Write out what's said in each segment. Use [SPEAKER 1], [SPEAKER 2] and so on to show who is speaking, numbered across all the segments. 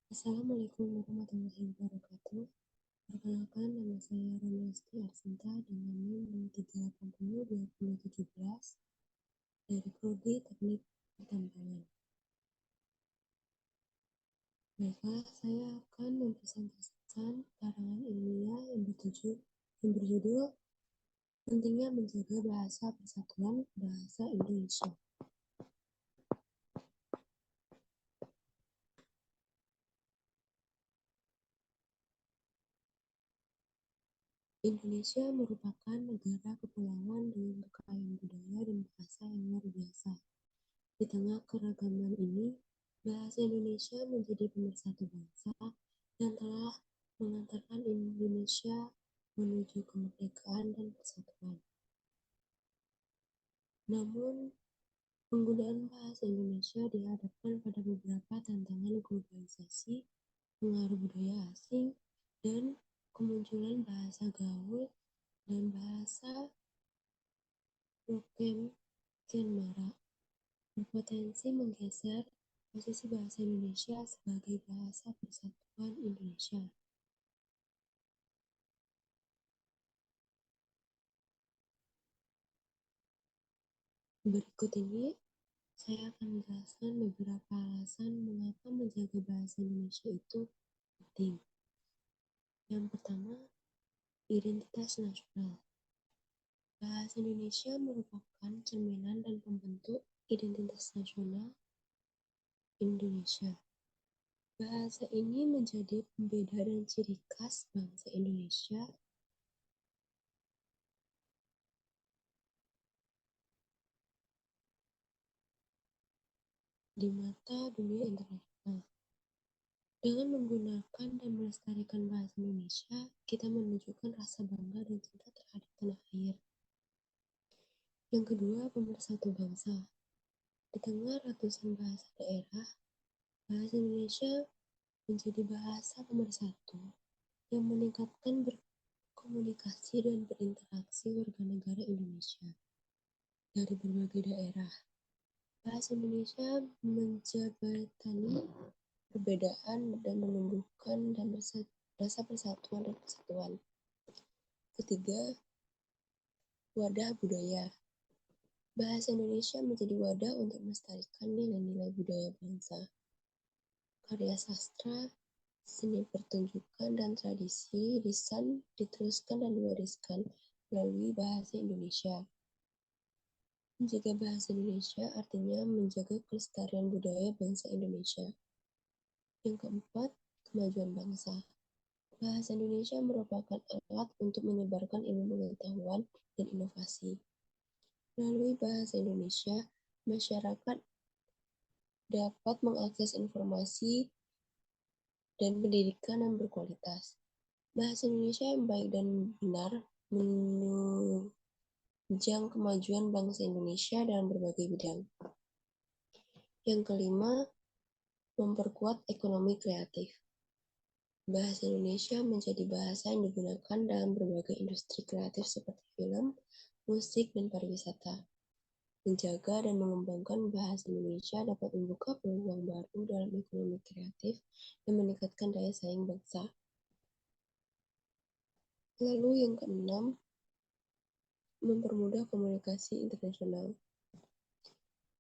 [SPEAKER 1] Assalamualaikum warahmatullahi wabarakatuh. Perkenalkan, nama saya Ramesti Arsinta dengan NIM 3802017 dari Prodi Teknik Pertambangan. Baiklah, saya akan mempresentasikan karangan ilmiah yang berjudul Pentingnya Menjaga Bahasa Persatuan Bahasa Indonesia. Indonesia merupakan negara kepulauan dengan kekayaan budaya dan bahasa yang luar biasa. Di tengah keragaman ini, bahasa Indonesia menjadi pemersatu bangsa dan telah mengantarkan Indonesia menuju kemerdekaan dan persatuan. Namun, penggunaan bahasa Indonesia dihadapkan pada beberapa tantangan globalisasi, pengaruh budaya asing, dan kemunculan bahasa gaul dan bahasa broken marak, berpotensi menggeser posisi bahasa Indonesia sebagai bahasa persatuan Indonesia. Berikut ini saya akan menjelaskan beberapa alasan mengapa menjaga bahasa Indonesia itu penting. Yang pertama, identitas nasional. Bahasa Indonesia merupakan cerminan dan pembentuk identitas nasional Indonesia. Bahasa ini menjadi pembeda dan ciri khas bangsa Indonesia di mata dunia internasional. Dengan menggunakan dan melestarikan bahasa Indonesia, kita menunjukkan rasa bangga dan cinta terhadap tanah air. Yang kedua, pemersatu bangsa. Di tengah ratusan bahasa daerah, bahasa Indonesia menjadi bahasa pemersatu yang meningkatkan berkomunikasi dan berinteraksi warga negara Indonesia dari berbagai daerah. Bahasa Indonesia menjembatani perbedaan dan menumbuhkan dan rasa persatuan dan kesatuan. Ketiga, wadah budaya. Bahasa Indonesia menjadi wadah untuk melestarikan nilai-nilai budaya bangsa. Karya sastra, seni pertunjukan, dan tradisi lisan diteruskan dan diwariskan melalui bahasa Indonesia. Menjaga bahasa Indonesia artinya menjaga kelestarian budaya bangsa Indonesia. Yang keempat, kemajuan bangsa. Bahasa Indonesia merupakan alat untuk menyebarkan ilmu pengetahuan dan inovasi. Melalui bahasa Indonesia, masyarakat dapat mengakses informasi dan pendidikan yang berkualitas. Bahasa Indonesia yang baik dan benar menunjang kemajuan bangsa Indonesia dalam berbagai bidang. Yang kelima, memperkuat ekonomi kreatif. Bahasa Indonesia menjadi bahasa yang digunakan dalam berbagai industri kreatif seperti film, musik, dan pariwisata. Menjaga dan mengembangkan bahasa Indonesia dapat membuka peluang baru dalam ekonomi kreatif dan meningkatkan daya saing bangsa. Lalu yang keenam, mempermudah komunikasi internasional.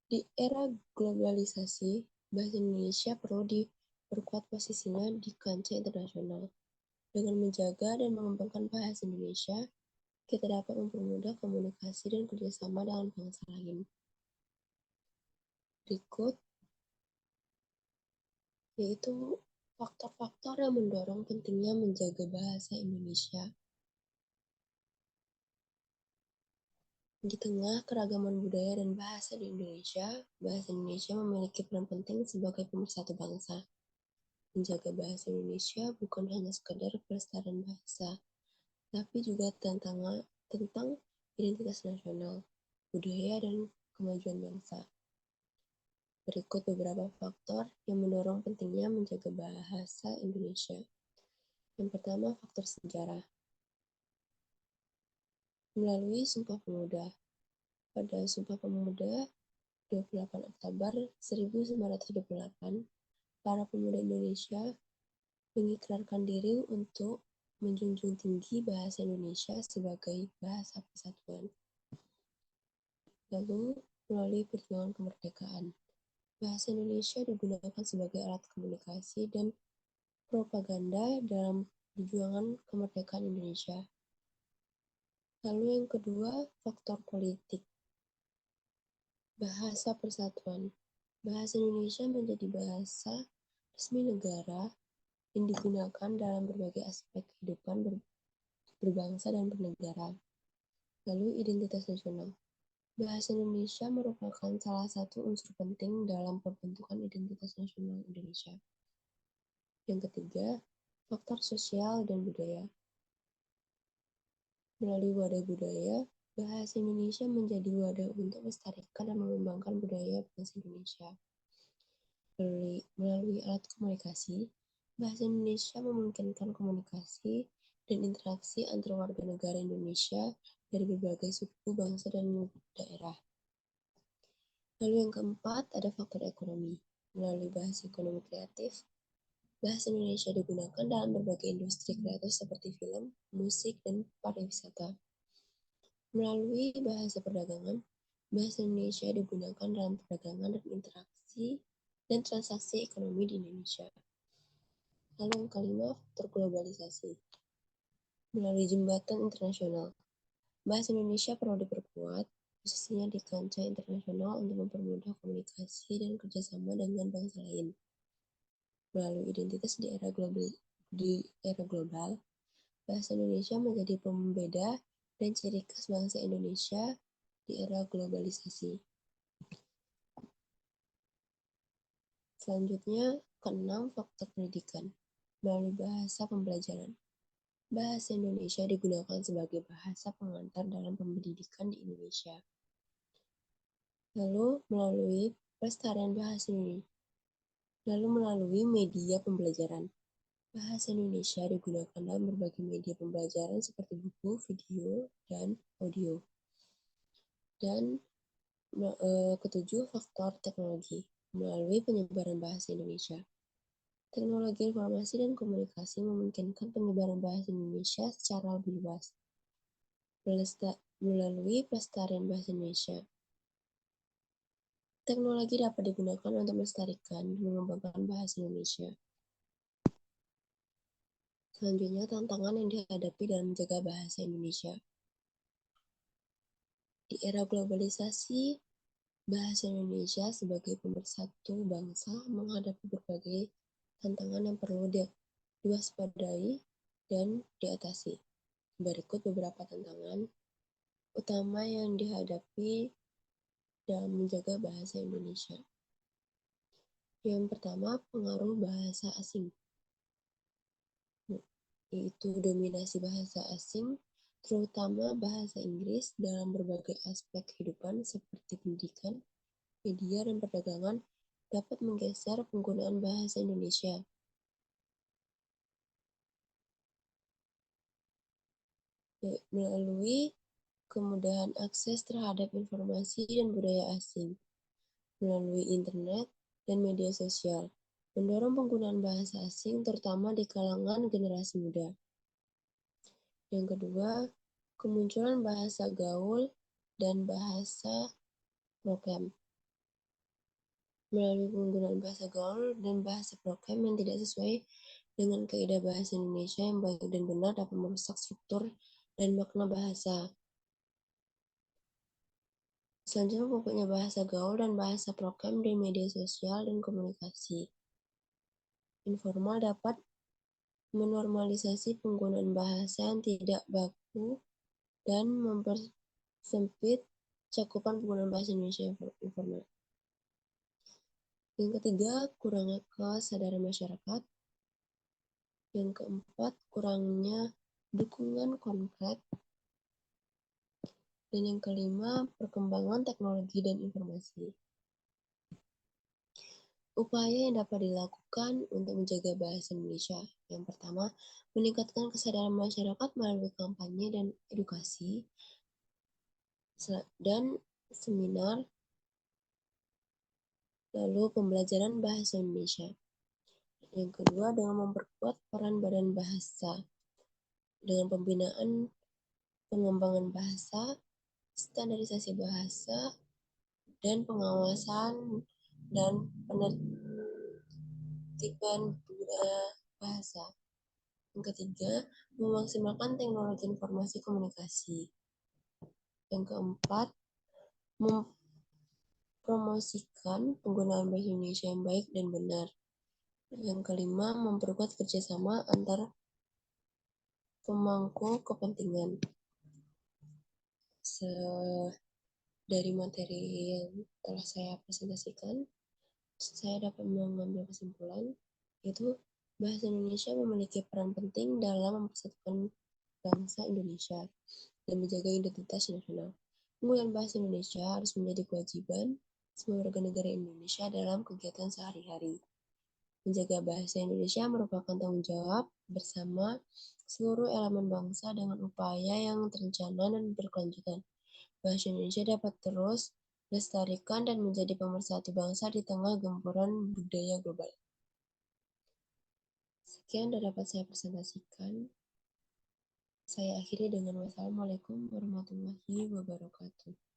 [SPEAKER 1] Di era globalisasi, bahasa Indonesia perlu diperkuat posisinya di kancah internasional. Dengan menjaga dan mengembangkan bahasa Indonesia, kita dapat mempermudah komunikasi dan kerjasama dengan bangsa lain. Berikut yaitu faktor-faktor yang mendorong pentingnya menjaga bahasa Indonesia. Di tengah keragaman budaya dan bahasa di Indonesia, bahasa Indonesia memiliki peran penting sebagai pemersatu bangsa. Menjaga bahasa Indonesia bukan hanya sekedar pelestarian bahasa, tapi juga tentang identitas nasional, budaya, dan kemajuan bangsa. Berikut beberapa faktor yang mendorong pentingnya menjaga bahasa Indonesia. Yang pertama, faktor sejarah. Melalui Sumpah Pemuda. Pada Sumpah Pemuda 28 Oktober 1928, para pemuda Indonesia mengikrarkan diri untuk menjunjung tinggi bahasa Indonesia sebagai bahasa persatuan. Lalu, melalui perjuangan kemerdekaan, bahasa Indonesia digunakan sebagai alat komunikasi dan propaganda dalam perjuangan kemerdekaan Indonesia. Lalu yang kedua, faktor politik. Bahasa persatuan. Bahasa Indonesia menjadi bahasa resmi negara yang digunakan dalam berbagai aspek kehidupan berbangsa dan bernegara. Lalu identitas nasional. Bahasa Indonesia merupakan salah satu unsur penting dalam pembentukan identitas nasional Indonesia. Yang ketiga, faktor sosial dan budaya. Melalui wadah budaya, bahasa Indonesia menjadi wadah untuk melestarikan dan mengembangkan budaya bangsa Indonesia. Melalui alat komunikasi, bahasa Indonesia memungkinkan komunikasi dan interaksi antar warga negara Indonesia dari berbagai suku, bangsa, dan daerah. Lalu yang keempat, ada faktor ekonomi. Melalui bahasa ekonomi kreatif, bahasa Indonesia digunakan dalam berbagai industri kreatif seperti film, musik, dan pariwisata. Melalui bahasa perdagangan, bahasa Indonesia digunakan dalam perdagangan dan interaksi dan transaksi ekonomi di Indonesia. Lalu yang kelima, faktor globalisasi. Melalui jembatan internasional, bahasa Indonesia perlu diperkuat, khususnya di kancah internasional untuk mempermudah komunikasi dan kerjasama dengan bangsa lain. Melalui identitas di era global, bahasa Indonesia menjadi pembeda dan ciri khas bangsa Indonesia di era globalisasi. Selanjutnya, keenam, faktor pendidikan. Melalui bahasa pembelajaran. Bahasa Indonesia digunakan sebagai bahasa pengantar dalam pendidikan di Indonesia. Lalu melalui pelestarian bahasa Indonesia. Lalu melalui media pembelajaran. Bahasa Indonesia digunakan dalam berbagai media pembelajaran seperti buku, video, dan audio. Dan ketujuh, faktor teknologi. Melalui penyebaran bahasa Indonesia. Teknologi informasi dan komunikasi memungkinkan penyebaran bahasa Indonesia secara lebih luas. Melalui pelestarian bahasa Indonesia. Teknologi dapat digunakan untuk melestarikan dan mengembangkan bahasa Indonesia. Selanjutnya, tantangan yang dihadapi dalam menjaga bahasa Indonesia. Di era globalisasi, bahasa Indonesia sebagai pemersatu bangsa menghadapi berbagai tantangan yang perlu diwaspadai dan diatasi. Berikut beberapa tantangan utama yang dihadapi dalam menjaga bahasa Indonesia. Yang pertama, pengaruh bahasa asing, yaitu dominasi bahasa asing, terutama bahasa Inggris dalam berbagai aspek kehidupan seperti pendidikan, media, dan perdagangan dapat menggeser penggunaan bahasa Indonesia. Melalui kemudahan akses terhadap informasi dan budaya asing, melalui internet dan media sosial, mendorong penggunaan bahasa asing terutama di kalangan generasi muda. Yang kedua, kemunculan bahasa gaul dan bahasa prokem. Melalui penggunaan bahasa gaul dan bahasa prokem yang tidak sesuai dengan kaidah bahasa Indonesia yang baik dan benar dapat merusak struktur dan makna bahasa. Selanjutnya, pokoknya bahasa gaul dan bahasa prokem di media sosial dan komunikasi informal dapat menormalisasi penggunaan bahasa yang tidak baku dan mempersempit cakupan penggunaan bahasa Indonesia informal. Yang ketiga, kurangnya kesadaran masyarakat. Yang keempat, kurangnya dukungan konkret. Dan yang kelima, perkembangan teknologi dan informasi. Upaya yang dapat dilakukan untuk menjaga bahasa Indonesia. Yang pertama, meningkatkan kesadaran masyarakat melalui kampanye dan edukasi dan seminar, lalu pembelajaran bahasa Indonesia. Yang kedua, dengan memperkuat peran badan bahasa dengan pembinaan pengembangan bahasa, standarisasi bahasa, dan pengawasan dan penertiban bahasa. Yang ketiga, memaksimalkan teknologi informasi komunikasi. Yang keempat, mempromosikan penggunaan bahasa Indonesia yang baik dan benar. Yang kelima, memperkuat kerjasama antar pemangku kepentingan. Dari materi yang telah saya presentasikan, saya dapat mengambil kesimpulan, yaitu bahasa Indonesia memiliki peran penting dalam mempersatukan bangsa Indonesia dan menjaga identitas nasional. Penggunaan bahasa Indonesia harus menjadi kewajiban semua warga negara Indonesia dalam kegiatan sehari-hari. Menjaga bahasa Indonesia merupakan tanggung jawab bersama seluruh elemen bangsa dengan upaya yang terencana dan berkelanjutan. Bahasa Indonesia dapat terus lestarikan dan menjadi pemersatu bangsa di tengah gempuran budaya global. Sekian yang dapat saya presentasikan. Saya akhiri dengan wassalamualaikum warahmatullahi wabarakatuh.